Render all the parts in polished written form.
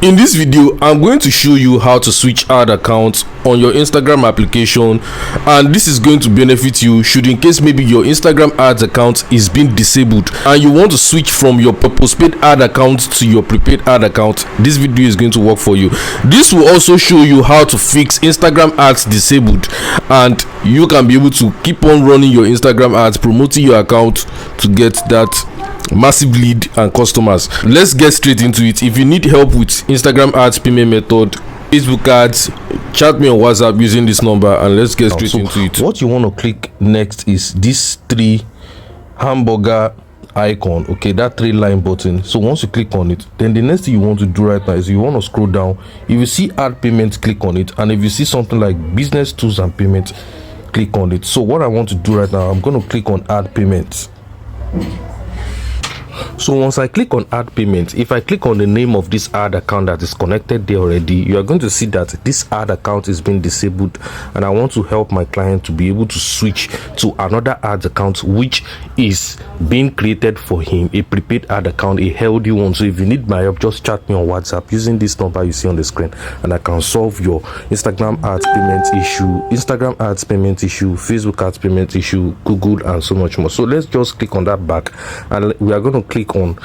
In this video, I'm going to show you how to switch ad accounts on your Instagram application, and this is going to benefit you should in case maybe your Instagram ads account is being disabled and you want to switch from your postpaid ad account to your prepaid ad account. This video is going to work for you. This will also show you how to fix Instagram ads disabled, and you can be able to keep on running your Instagram ads, promoting your account to get that massive lead and customers. Let's get straight into it. If you need help with Instagram ads payment method, Facebook ads, chat me on WhatsApp using this number and let's get straight into it. What you want to click next is this three hamburger icon, okay, that 3-line button. So once you click on it, then the next thing you want to do right now is you want to scroll down. If you see add payments, click on it, and if you see something like business tools and payments, click on it. So what I want to do right now, I'm going to click on add payments. So once I click on add payment, if I click on the name of this ad account that is connected there already, you are going to see that this ad account is being disabled, and I want to help my client to be able to switch to another ad account which is being created for him, a prepaid ad account, a healthy one. So if you need my help, just chat me on WhatsApp using this number you see on the screen, and I can solve your Instagram ads payment issue, Facebook ads payment issue, Google, and so much more. So let's just click on that back, and we are going to click on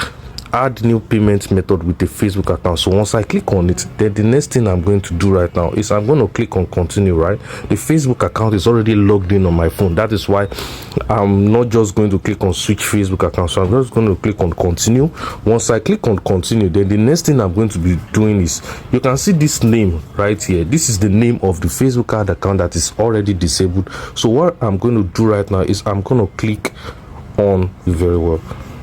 add new payment method with the Facebook account. So once I click on it, then the next thing I'm going to do right now is I'm going to click on continue. Right, the Facebook account is already logged in on my phone. That is why I'm not just going to click on switch Facebook account. So I'm just going to click on continue. Once I click on continue, then the next thing I'm going to be doing is, you can see this name right here. This is the name of the Facebook ad account that is already disabled. So what I'm going to do right now is I'm going to click on very well.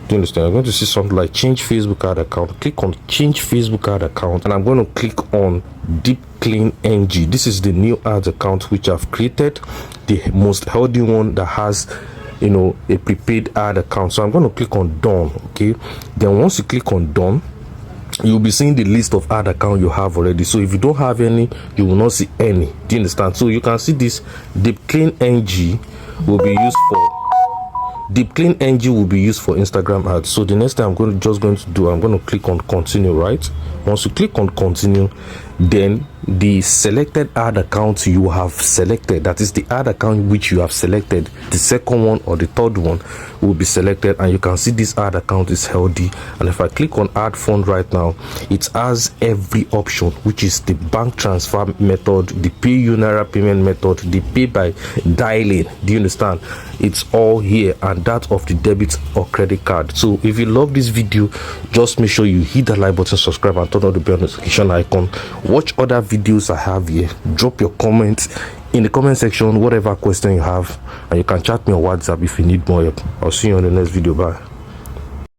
Do you understand? I'm going to see something like change Facebook ad account. Click on change Facebook ad account, and I'm going to click on Deep Clean NG. This is the new ad account which I've created, the most healthy one that has, you know, a prepaid ad account. So I'm going to click on done. Okay, then once you click on done, you'll be seeing the list of ad account you have already. So if you don't have any, you will not see any. Do you understand? So you can see this Deep Clean NG will be used for Instagram ads. So the next thing I'm going to do, I'm going to click on continue. Right, once you click on continue, then the selected ad account you have selected, that is the ad account which you have selected, the second one or the third one will be selected, and you can see this ad account is healthy. And if I click on add fund right now, it has every option, which is the bank transfer method, the pay Naira payment method, the pay by dialing. Do you understand? It's all here, and that of the debit or credit card. So if you love this video, just make sure you hit the like button, subscribe, and turn on the bell notification icon. Watch other videos I have here. Drop your comments in the comment section, whatever question you have, and you can chat me on WhatsApp if you need more help. I'll see you on the next video. Bye.